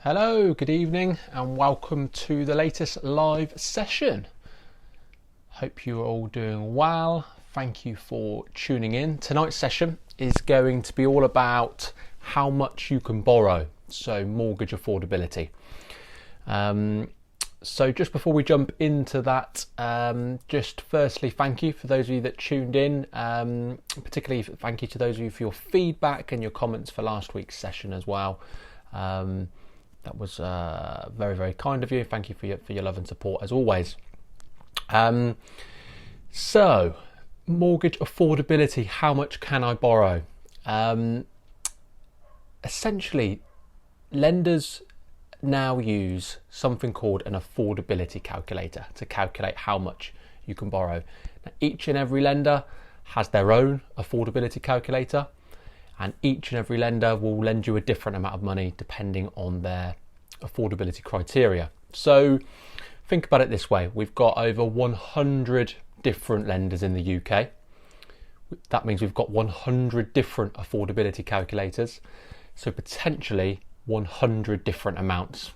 Hello, good evening, and welcome to the latest live session. Hope you're all doing well. Thank you for tuning in. Tonight's session is going to be all about how much you can borrow, so mortgage affordability. So just before we jump into that, just firstly, thank you for those of you that tuned in. Particularly thank you to those of you for your feedback and your comments for last week's session as well. That was very, very kind of you. Thank you for your love and support as always. So, mortgage affordability, how much can I borrow? Essentially, lenders now use something called an affordability calculator to calculate how much you can borrow. Now, each and every lender has their own affordability calculator, and each and every lender will lend you a different amount of money depending on their affordability criteria. So think about it this way: we've got over 100 different lenders in the UK. That means we've got 100 different affordability calculators, so potentially 100 different amounts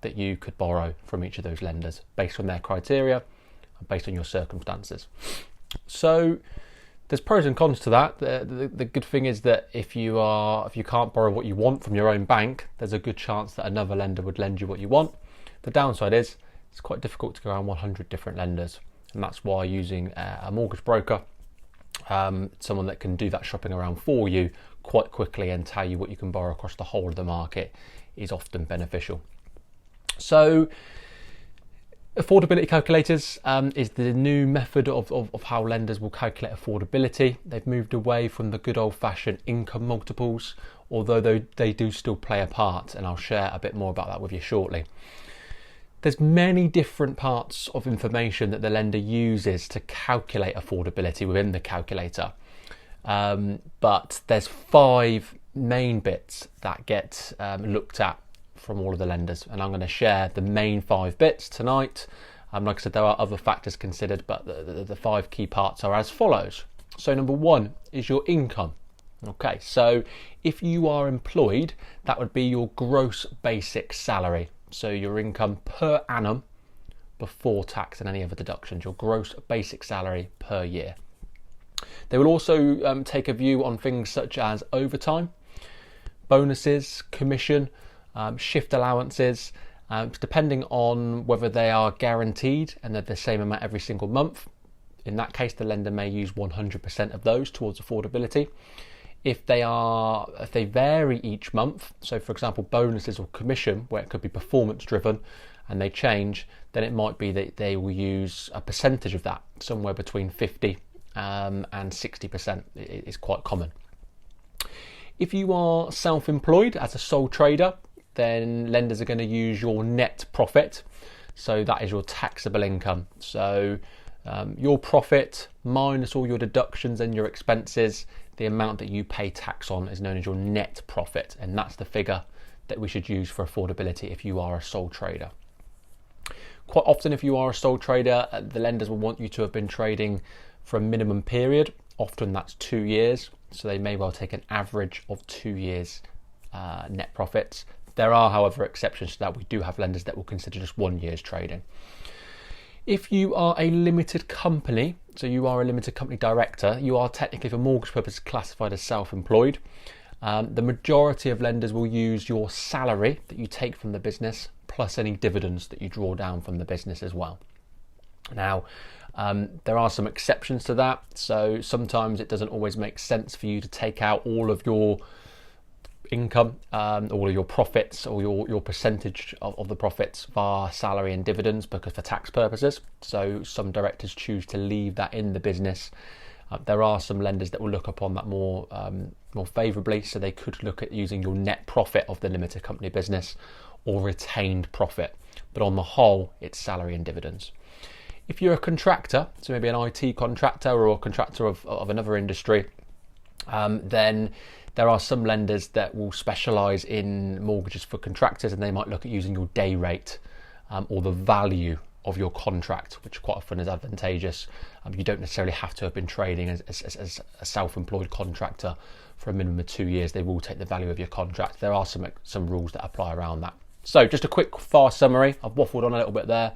that you could borrow from each of those lenders based on their criteria and based on your circumstances. So there's pros and cons to that. The good thing is that if you can't borrow what you want from your own bank, there's a good chance that another lender would lend you what you want. The downside is it's quite difficult to go around 100 different lenders, and that's why using a mortgage broker, someone that can do that shopping around for you quite quickly and tell you what you can borrow across the whole of the market, is often beneficial. So affordability calculators is the new method of how lenders will calculate affordability. They've moved away from the good old-fashioned income multiples, although they do still play a part, and I'll share a bit more about that with you shortly. There's many different parts of information that the lender uses to calculate affordability within the calculator, but there's 5 main bits that get looked at from all of the lenders, and I'm going to share the main 5 bits tonight. Like I said, there are other factors considered, but the 5 key parts are as follows. So number 1 is your income. Okay, so if you are employed, that would be your gross basic salary. So your income per annum before tax and any other deductions, your gross basic salary per year. They will also take a view on things such as overtime, bonuses, commission, shift allowances, depending on whether they are guaranteed and they're the same amount every single month. In that case, the lender may use 100% of those towards affordability. If they vary each month, so for example bonuses or commission, where it could be performance driven and they change, then it might be that they will use a percentage of that, somewhere between 50 and 60% is quite common. If you are self-employed as a sole trader, then lenders are going to use your net profit. So that is your taxable income. So your profit minus all your deductions and your expenses, the amount that you pay tax on is known as your net profit. And that's the figure that we should use for affordability if you are a sole trader. Quite often, if you are a sole trader, the lenders will want you to have been trading for a minimum period. Often that's 2 years. So they may well take an average of 2 years net profits. There are, however, exceptions to that. We do have lenders that will consider just 1 year's trading. If you are a limited company, so you are a limited company director, you are technically for mortgage purposes classified as self-employed. The majority of lenders will use your salary that you take from the business plus any dividends that you draw down from the business as well. Now, there are some exceptions to that. So sometimes it doesn't always make sense for you to take out all of your income, all of your profits, or your percentage of the profits via salary and dividends, because for tax purposes. So some directors choose to leave that in the business. There are some lenders that will look upon that more favourably, so they could look at using your net profit of the limited company business or retained profit, but on the whole it's salary and dividends. If you're a contractor, so maybe an IT contractor or a contractor of another industry, then there are some lenders that will specialise in mortgages for contractors, and they might look at using your day rate or the value of your contract, which quite often is advantageous. You don't necessarily have to have been trading as a self-employed contractor for a minimum of 2 years, they will take the value of your contract. There are some rules that apply around that. So just a quick, fast summary. I've waffled on a little bit there.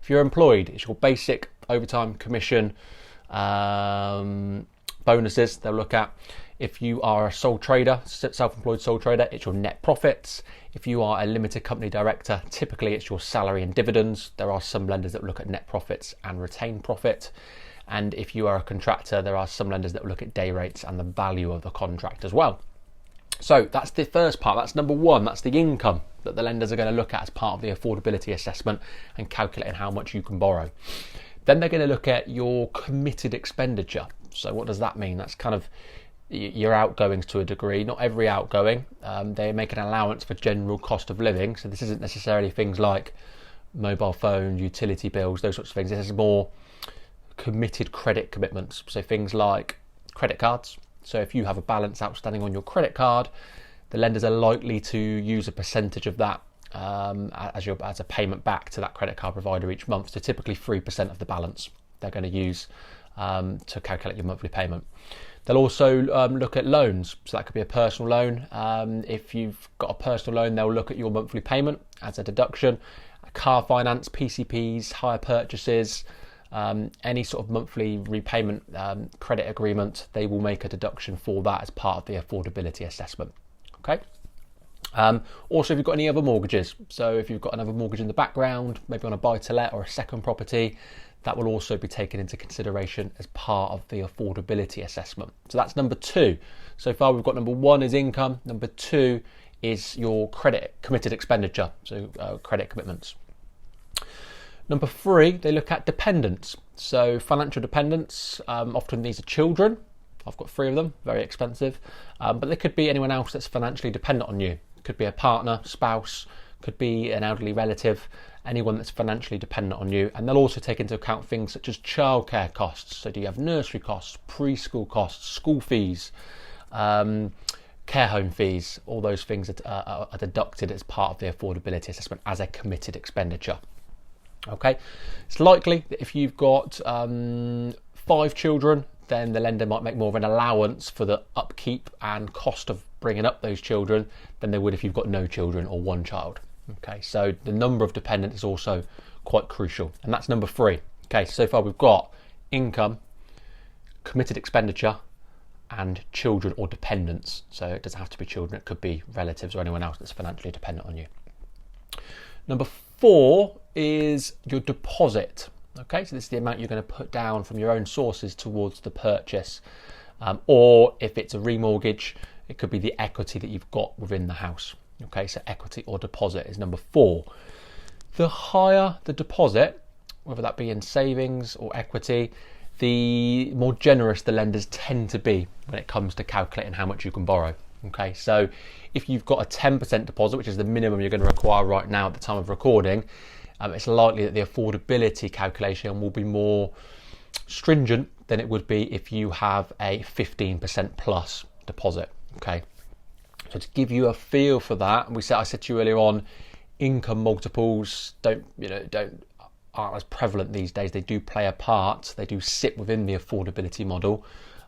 If you're employed, it's your basic overtime, commission, bonuses they'll look at. If you are a sole trader, self-employed sole trader, it's your net profits. If you are a limited company director, typically it's your salary and dividends. There are some lenders that look at net profits and retained profit. And if you are a contractor, there are some lenders that look at day rates and the value of the contract as well. So that's the first part. That's number one. That's the income that the lenders are going to look at as part of the affordability assessment and calculating how much you can borrow. Then they're going to look at your committed expenditure. So what does that mean? That's kind of your outgoings to a degree. Not every outgoing. They make an allowance for general cost of living. So this isn't necessarily things like mobile phone, utility bills, those sorts of things. This is more committed credit commitments. So things like credit cards. So if you have a balance outstanding on your credit card, the lenders are likely to use a percentage of that as a payment back to that credit card provider each month. So typically 3% of the balance they're going to use to calculate your monthly payment. They'll also look at loans. So that could be a personal loan. If you've got a personal loan, they'll look at your monthly payment as a deduction. Car finance, PCPs, hire purchases, any sort of monthly repayment credit agreement, they will make a deduction for that as part of the affordability assessment. Okay. Also, if you've got any other mortgages, so if you've got another mortgage in the background, maybe on a buy-to-let or a second property, that will also be taken into consideration as part of the affordability assessment. So that's number two. So far we've got number one is income, number two is your credit committed expenditure, so credit commitments. Number three, they look at dependents. So financial dependents, often these are children. I've got 3 of them, very expensive, but they could be anyone else that's financially dependent on you. Could be a partner, spouse, could be an elderly relative, anyone that's financially dependent on you. And they'll also take into account things such as childcare costs. So do you have nursery costs, preschool costs, school fees, care home fees? All those things are deducted as part of the affordability assessment as a committed expenditure. Okay, it's likely that if you've got 5 children, then the lender might make more of an allowance for the upkeep and cost of bringing up those children than they would if you've got no children or 1 child. Okay, so the number of dependents is also quite crucial, and that's number 3. Okay, so far we've got income, committed expenditure, and children or dependents. So it doesn't have to be children, it could be relatives or anyone else that's financially dependent on you. Number 4 is your deposit. Okay, so this is the amount you're going to put down from your own sources towards the purchase, or if it's a remortgage, it could be the equity that you've got within the house. Okay, so equity or deposit is number 4. The higher the deposit, whether that be in savings or equity, the more generous the lenders tend to be when it comes to calculating how much you can borrow. Okay, so if you've got a 10% deposit, which is the minimum you're going to require right now at the time of recording, it's likely that the affordability calculation will be more stringent than it would be if you have a 15% plus deposit. Okay, so to give you a feel for that, I said to you earlier on, income multiples aren't as prevalent these days. They do play a part. They do sit within the affordability model.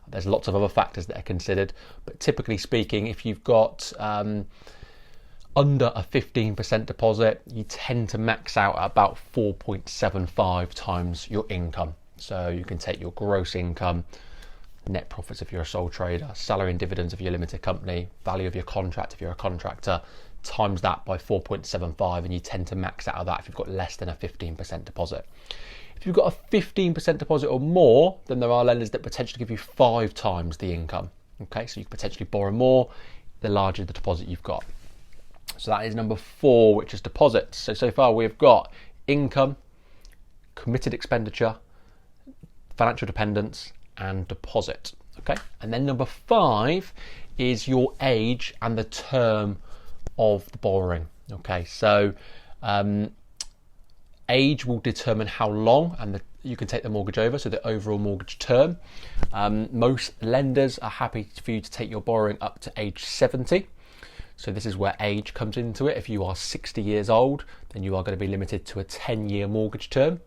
There's lots of other factors that are considered, but typically speaking, if you've got under a 15% deposit, you tend to max out at about 4.75 times your income. So you can take your gross income, net profits if you're a sole trader, salary and dividends if you're a limited company, value of your contract if you're a contractor, times that by 4.75, and you tend to max out of that if you've got less than a 15% deposit. If you've got a 15% deposit or more, then there are lenders that potentially give you 5 times the income. Okay, so you can potentially borrow more the larger the deposit you've got. So that is number 4, which is deposits. So far we've got income, committed expenditure, financial dependence, and deposit. Okay, and then number 5 is your age and the term of the borrowing. Okay, so age will determine how long you can take the mortgage over, so the overall mortgage term. Most lenders are happy for you to take your borrowing up to age 70. So this is where age comes into it. If you are 60 years old, then you are going to be limited to a 10-year mortgage term.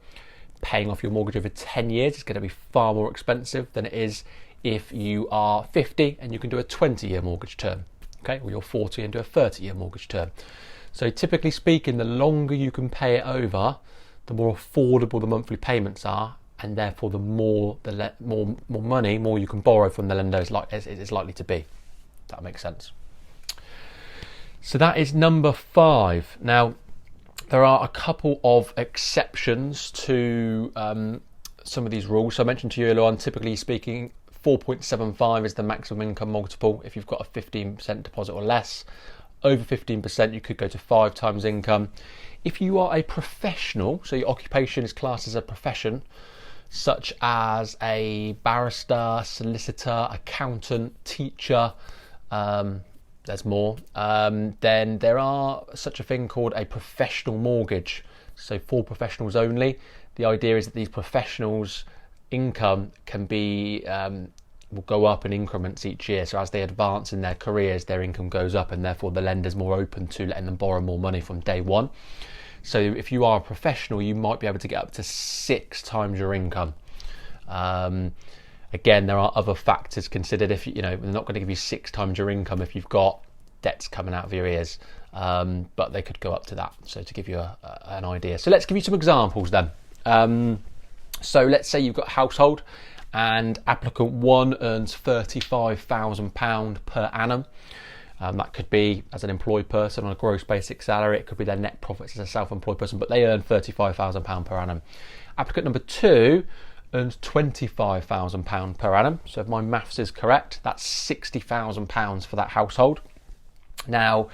Paying off your mortgage over 10 years is going to be far more expensive than it is if you are 50 and you can do a 20-year mortgage term, okay, or you're 40 and do a 30-year mortgage term. So typically speaking, the longer you can pay it over, the more affordable the monthly payments are, and therefore the more money you can borrow from the lender is likely to be. If that makes sense. So that is number 5. Now, there are a couple of exceptions to some of these rules. So I mentioned to you earlier on, typically speaking, 4.75 is the maximum income multiple if you've got a 15% deposit or less. Over 15%, you could go to 5 times income. If you are a professional, so your occupation is classed as a profession, such as a barrister, solicitor, accountant, teacher, there's more, then there are such a thing called a professional mortgage. So for professionals only, the idea is that these professionals' income can be will go up in increments each year. So as they advance in their careers, their income goes up, and therefore the lender's more open to letting them borrow more money from day one. So if you are a professional, you might be able to get up to 6 times your income. Again, there are other factors considered. If they're not going to give you 6 times your income if you've got debts coming out of your ears, but they could go up to that. So to give you an idea. So let's give you some examples then. So let's say you've got a household and applicant 1 earns £35,000 per annum. That could be as an employed person on a gross basic salary. It could be their net profits as a self-employed person, but they earn £35,000 per annum. Applicant number 2 earns £25,000 per annum. So if my maths is correct, that's £60,000 for that household. Now,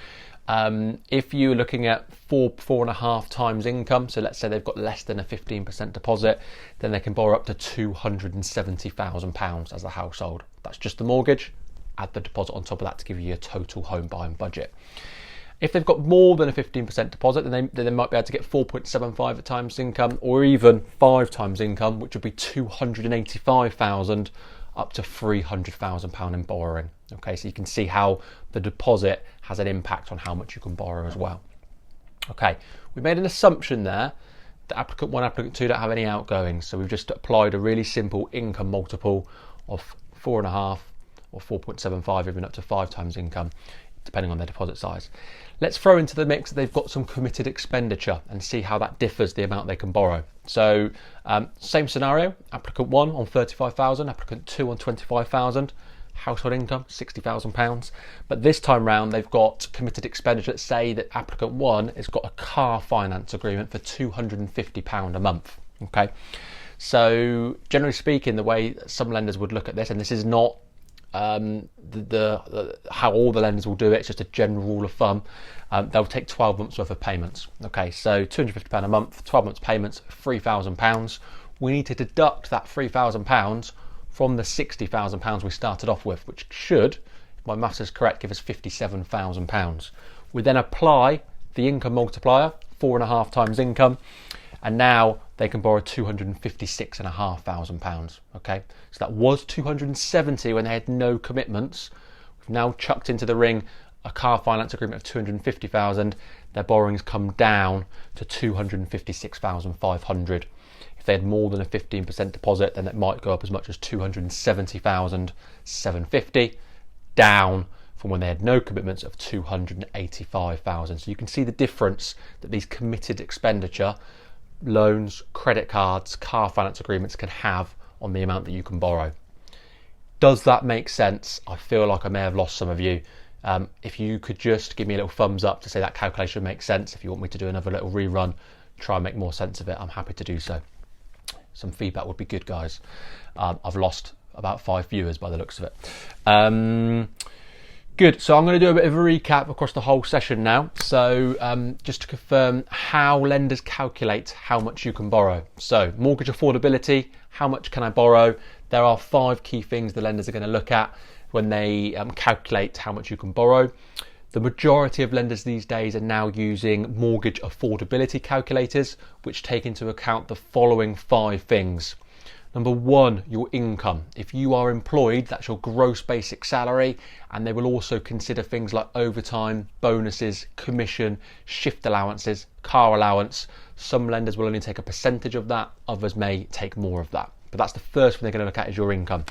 if you're looking at 4.5 times income, so let's say they've got less than a 15% deposit, then they can borrow up to £270,000 as a household. That's just the mortgage. Add the deposit on top of that to give you a total home buying budget. If they've got more than a 15% deposit, then they might be able to get 4.75 times income, or even 5 times income, which would be £285,000 up to £300,000 in borrowing. Okay, so you can see how the deposit has an impact on how much you can borrow as well. Okay, we made an assumption there that applicant 1, applicant 2 don't have any outgoings, so we've just applied a really simple income multiple of 4.5 or 4.75, even up to 5 times income, depending on their deposit size. Let's throw into the mix that they've got some committed expenditure and see how that differs the amount they can borrow. So same scenario, applicant 1 on 35,000, applicant 2 on 25,000, household income £60,000, but this time round they've got committed expenditure. Let's say that applicant 1 has got a car finance agreement for £250 a month. Okay, so generally speaking, the way some lenders would look at this, and this is not how all the lenders will do it, it's just a general rule of thumb, they'll take 12 months worth of payments. Okay, so £250 a month, 12 months payments, £3,000. We need to deduct that £3,000 from the £60,000 we started off with, which should, if my maths is correct, give us £57,000. We then apply the income multiplier, 4.5 times income, and now they can borrow £256,500. Okay, so that was 270 when they had no commitments. We've now chucked into the ring a car finance agreement of 250,000. Their borrowings come down to 256,500. If they had more than a 15% deposit, then it might go up as much as 270,750, down from when they had no commitments of 285,000. So you can see the difference that these committed expenditure, loans, credit cards, car finance agreements can have on the amount that you can borrow. Does that make sense? I feel like I may have lost some of you. If you could just give me a little thumbs up to say that calculation makes sense. If you want me to do another little rerun, try and make more sense of it, I'm happy to do so. Some feedback would be good, guys. I've lost about 5 viewers by the looks of it. Good, so I'm going to do a bit of a recap across the whole session now. So just to confirm how lenders calculate how much you can borrow. So mortgage affordability, how much can I borrow? There are 5 key things the lenders are going to look at when they calculate how much you can borrow. The majority of lenders these days are now using mortgage affordability calculators, which take into account the following 5 things. Number 1, your income. If you are employed, that's your gross basic salary, and they will also consider things like overtime, bonuses, commission, shift allowances, car allowance. Some lenders will only take a percentage of that, others may take more of that. But that's the first thing they're going to look at is your income.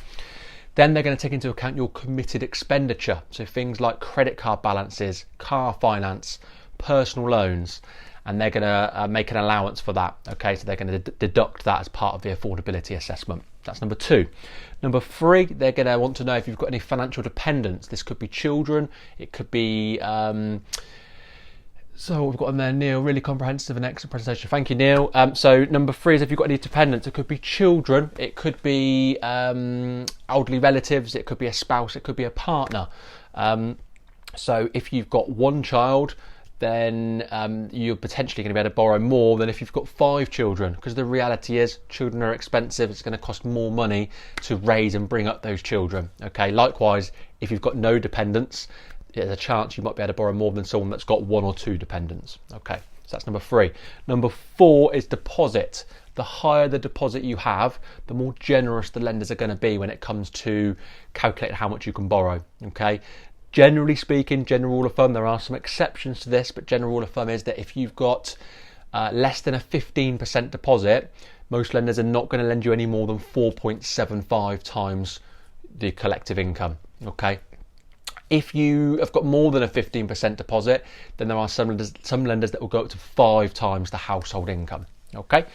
Then they're going to take into account your committed expenditure. So things like credit card balances, car finance, personal loans, and they're going to make an allowance for that. Okay, so they're going to deduct that as part of the affordability assessment. That's number 2. Number 3, they're going to want to know if you've got any financial dependents. This could be children, it could be so we've got on there, Neil, really comprehensive and excellent presentation. Thank you, Neil. So number 3 is if you've got any dependents. It could be children, it could be elderly relatives, it could be a spouse, it could be a partner. So if you've got one child, then you're potentially going to be able to borrow more than if you've got 5 children, because the reality is children are expensive. It's going to cost more money to raise and bring up those children. Okay, likewise, if you've got no dependents, there's a chance you might be able to borrow more than someone that's got 1 or 2 dependents. Okay, so that's number 3. Number 4 is deposit. The higher the deposit you have, the more generous the lenders are going to be when it comes to calculating how much you can borrow. Okay, generally speaking, general rule of thumb, there are some exceptions to this, but general rule of thumb is that if you've got less than a 15% deposit, most lenders are not going to lend you any more than 4.75 times the collective income. Okay. If you have got more than a 15% deposit, then there are some lenders that will go up to 5 times the household income. Okay,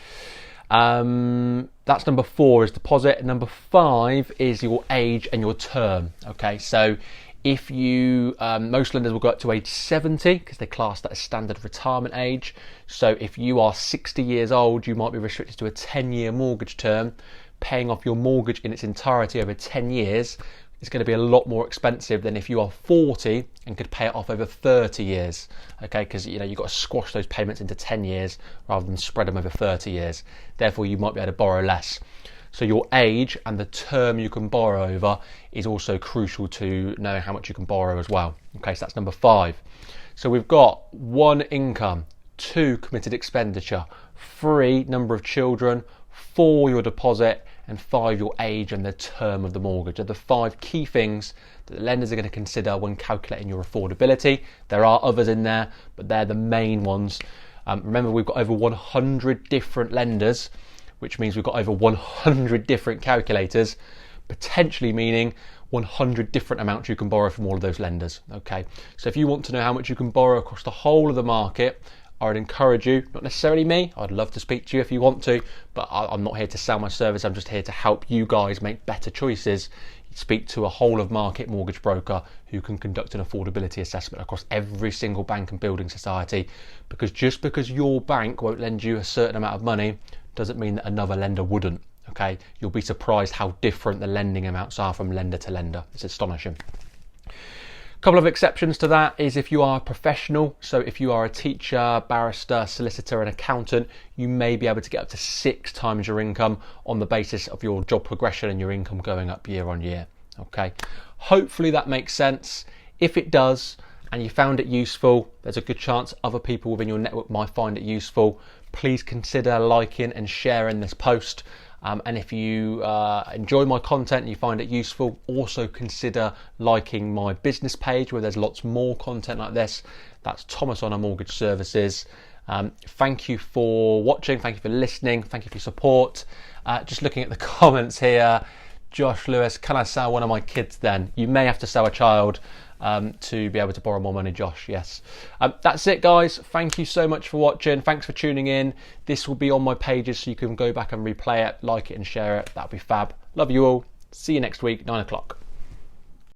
that's number 4 is deposit. Number 5 is your age and your term. Okay, so if you most lenders will go up to age 70 because they class that as standard retirement age. So if you are 60 years old, you might be restricted to a 10-year mortgage term. Paying off your mortgage in its entirety over 10 years is going to be a lot more expensive than if you are 40 and could pay it off over 30 years. Okay, because you've got to squash those payments into 10 years rather than spread them over 30 years. Therefore, you might be able to borrow less. So your age and the term you can borrow over is also crucial to knowing how much you can borrow as well. Okay, so that's number 5. So we've got 1, income, 2, committed expenditure, 3, number of children, 4, your deposit, and 5, your age and the term of the mortgage. Are the 5 key things that the lenders are going to consider when calculating your affordability. There are others in there, but they're the main ones. Remember, we've got over 100 different lenders, which means we've got over 100 different calculators, potentially meaning 100 different amounts you can borrow from all of those lenders. Okay, so if you want to know how much you can borrow across the whole of the market, I would encourage you, not necessarily me, I'd love to speak to you if you want to, but I'm not here to sell my service, I'm just here to help you guys make better choices. Speak to a whole of market mortgage broker who can conduct an affordability assessment across every single bank and building society, because just because your bank won't lend you a certain amount of money doesn't mean that another lender wouldn't. Okay, you'll be surprised how different the lending amounts are from lender to lender. It's astonishing. A couple of exceptions to that is if you are a professional. So if you are a teacher, barrister, solicitor and accountant, you may be able to get up to 6 times your income on the basis of your job progression and your income going up year on year. Okay, hopefully that makes sense. If it does and you found it useful, there's a good chance other people within your network might find it useful. Please consider liking and sharing this post. And if you enjoy my content and you find it useful, also consider liking my business page where there's lots more content like this. That's Thomas Honor Mortgage Services. Thank you for watching, thank you for listening, thank you for your support. Just looking at the comments here, Josh Lewis, can I sell one of my kids then? You may have to sell a child to be able to borrow more money, Josh, yes. That's it, guys. Thank you so much for watching. Thanks for tuning in. This will be on my pages so you can go back and replay it, like it and share it. That'll be fab. Love you all. See you next week, 9 o'clock.